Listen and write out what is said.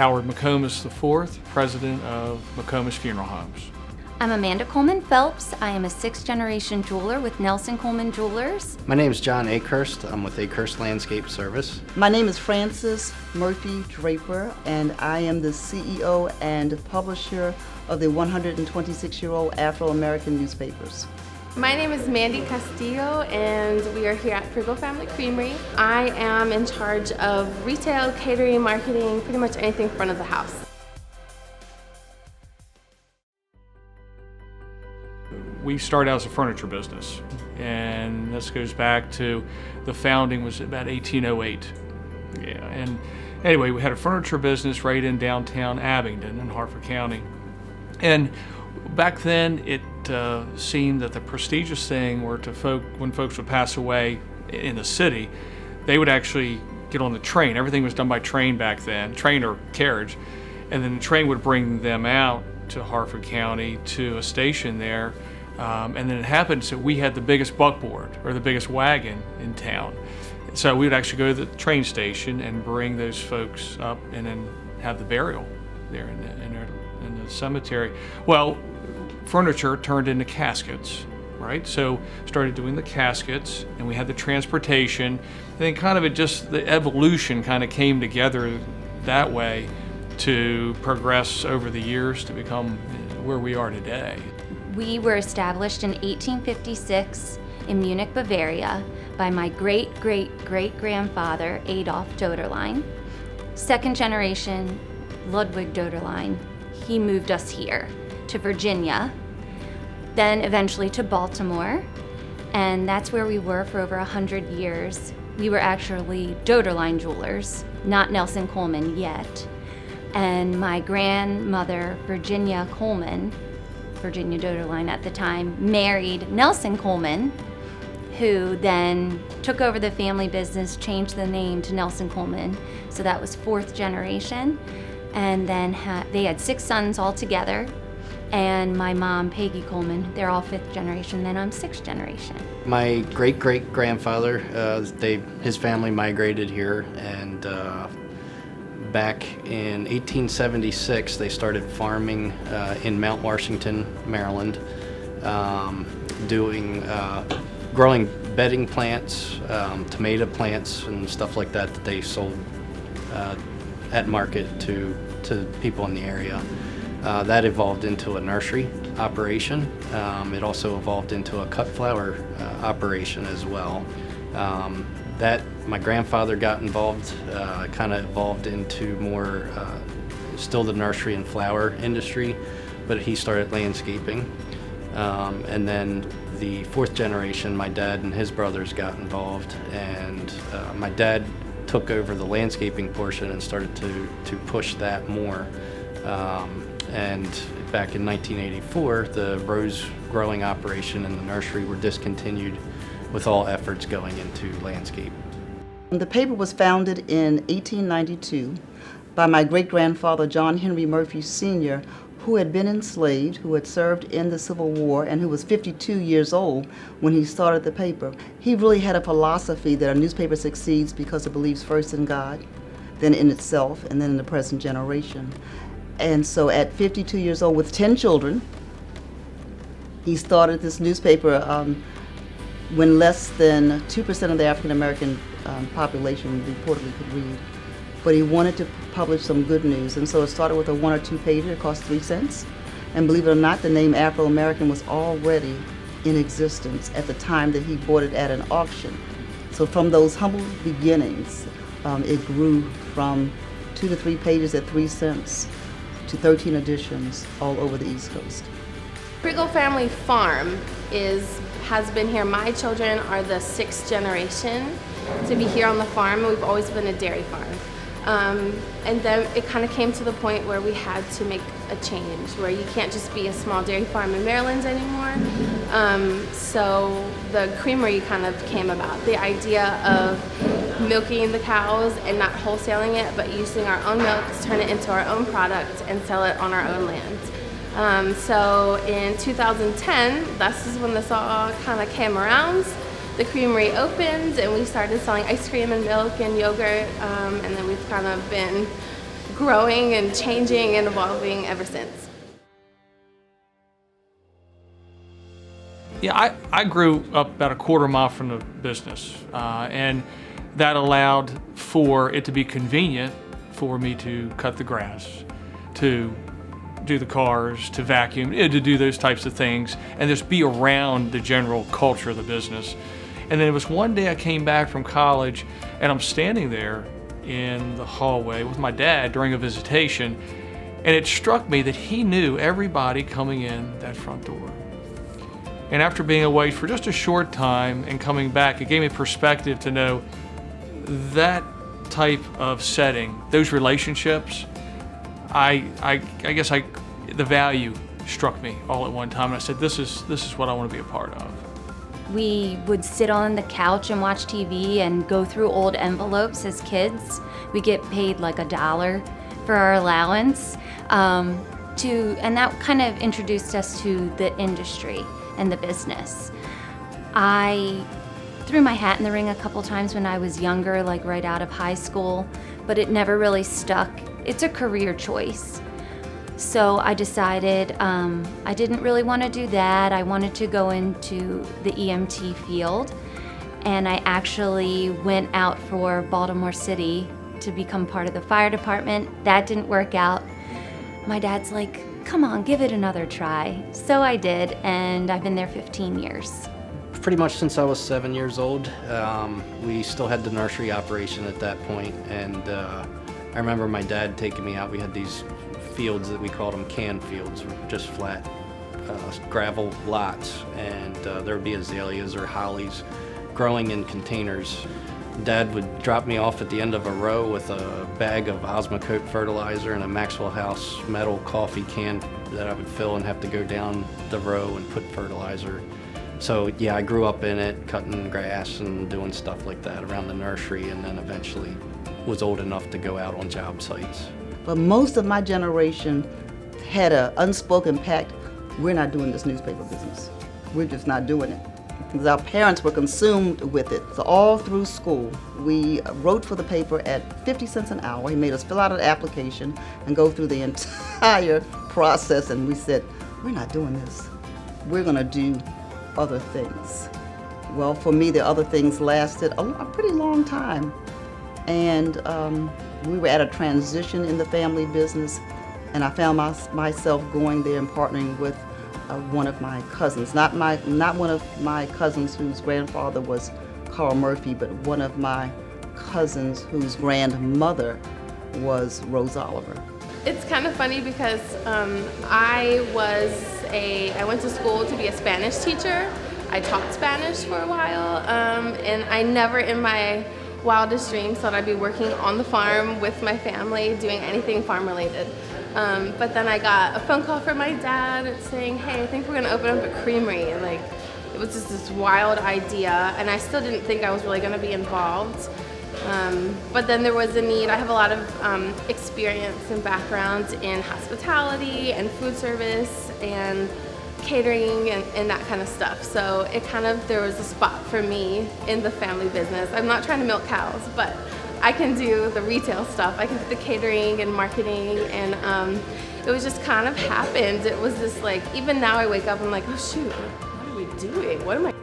Howard McComas IV, president of McComas Funeral Homes. I'm Amanda Coleman Phelps. I am a sixth-generation jeweler with Nelson Coleman Jewelers. My name is John Akhurst. I'm with Akhurst Landscape Service. My name is Frances Murphy Draper, and I am the CEO and publisher of the 126-year-old Afro-American newspapers. My name is Mandy Castillo, and we are here at Priggle Family Creamery. I am in charge of retail, catering, marketing, pretty much anything front of the house. We started out as a furniture business, and this goes back to the founding was about 1808. Yeah, and anyway, we had a furniture business right in downtown Abingdon in Harford County. And back then, it seemed that the prestigious thing were when folks would pass away in the city, they would actually get on the train. Everything was done by train back then, train or carriage, and then the train would bring them out to Harford County to a station there. And then it happened so we had the biggest buckboard or the biggest wagon in town. So we would actually go to the train station and bring those folks up and then have the burial there in the cemetery. Well, furniture turned into caskets, right? So started doing the caskets, and we had the transportation. And then the evolution kind of came together that way to progress over the years to become where we are today. We were established in 1856 in Munich, Bavaria by my great-great-great-grandfather Adolf Doderlein. Second generation Ludwig Doderlein. He moved us here to Virginia, then eventually to Baltimore, and that's where we were for over 100 years. We were actually Doderlein Jewelers, not Nelson Coleman yet. And my grandmother, Virginia Coleman, Virginia Doderlein at the time, married Nelson Coleman, who then took over the family business, changed the name to Nelson Coleman. So that was fourth generation. And then they had 6 sons all together. And my mom, Peggy Coleman, they're all fifth generation, then I'm sixth generation. My great-great-grandfather, his family migrated here, and back in 1876, they started farming in Mount Washington, Maryland, growing bedding plants, tomato plants, and stuff like that they sold at market to people in the area. That evolved into a nursery operation. It also evolved into a cut flower operation as well. My grandfather got involved, kind of evolved into more still the nursery and flower industry, but he started landscaping. And then the fourth generation, my dad and his brothers got involved, and my dad took over the landscaping portion and started to push that more. And back in 1984, the rose growing operation and the nursery were discontinued, with all efforts going into landscape. The paper was founded in 1892 by my great-grandfather John Henry Murphy Sr., who had been enslaved, who had served in the Civil War, and who was 52 years old when he started the paper. He really had a philosophy that a newspaper succeeds because it believes first in God, then in itself, and then in the present generation. And so at 52 years old with 10 children, he started this newspaper when less than 2% of the African American population reportedly could read. But he wanted to publish some good news, and so it started with a 1 or 2 pager. It cost 3 cents. And believe it or not, the name Afro-American was already in existence at the time that he bought it at an auction. So from those humble beginnings, it grew from 2 to 3 pages at 3 cents to 13 editions all over the East Coast. Priggle Family Farm has been here. My children are the 6th generation to be here on the farm. We've always been a dairy farm. And then it kind of came to the point where we had to make a change, where you can't just be a small dairy farm in Maryland anymore. So the creamery kind of came about. The idea of milking the cows and not wholesaling it, but using our own milk to turn it into our own product and sell it on our own land. So in 2010, this is when this all kind of came around. The creamery opened and we started selling ice cream and milk and yogurt, and then we've kind of been growing and changing and evolving ever since. Yeah, I grew up about a quarter mile from the business, and that allowed for it to be convenient for me to cut the grass, to do the cars, to vacuum, to do those types of things, and just be around the general culture of the business. And then it was one day I came back from college, and I'm standing there in the hallway with my dad during a visitation, and it struck me that he knew everybody coming in that front door. And after being away for just a short time and coming back, it gave me perspective to know that type of setting, those relationships, I guess the value struck me all at one time, and I said, this is what I want to be a part of. We would sit on the couch and watch TV and go through old envelopes as kids. We get paid like $1 for our allowance, and that kind of introduced us to the industry and the business. I threw my hat in the ring a couple times when I was younger, like right out of high school, but it never really stuck. It's a career choice. So I decided I didn't really want to do that. I wanted to go into the EMT field, and I actually went out for Baltimore City to become part of the fire department. That didn't work out. My dad's like, come on, give it another try. So I did, and I've been there 15 years. Pretty much since I was 7 years old. We still had the nursery operation at that point, and I remember my dad taking me out. We had these fields that we called them can fields, just flat gravel lots, and there would be azaleas or hollies growing in containers. Dad would drop me off at the end of a row with a bag of Osmocote fertilizer and a Maxwell House metal coffee can that I would fill and have to go down the row and put fertilizer. So yeah, I grew up in it, cutting grass and doing stuff like that around the nursery, and then eventually was old enough to go out on job sites. But most of my generation had an unspoken pact, we're not doing this newspaper business. We're just not doing it. Because our parents were consumed with it. So all through school, we wrote for the paper at 50 cents an hour. He made us fill out an application and go through the entire process, and we said, we're not doing this. We're gonna do other things. Well, for me, the other things lasted a pretty long time. And we were at a transition in the family business, and I found myself going there and partnering with one of my cousins, not one of my cousins whose grandfather was Carl Murphy, but one of my cousins whose grandmother was Rose Oliver. It's kind of funny because I went to school to be a Spanish teacher. I taught Spanish for a while, and I never in my wildest dreams thought I'd be working on the farm with my family, doing anything farm related. But then I got a phone call from my dad saying, hey, I think we're gonna open up a creamery. And like, it was just this wild idea, and I still didn't think I was really gonna be involved. But then there was a need. I have a lot of experience and background in hospitality and food service and catering and that kind of stuff. So there was a spot for me in the family business. I'm not trying to milk cows, but I can do the retail stuff. I can do the catering and marketing, and it was just kind of happened. It was this like, even now I wake up and I'm like, oh shoot, what are we doing? What am I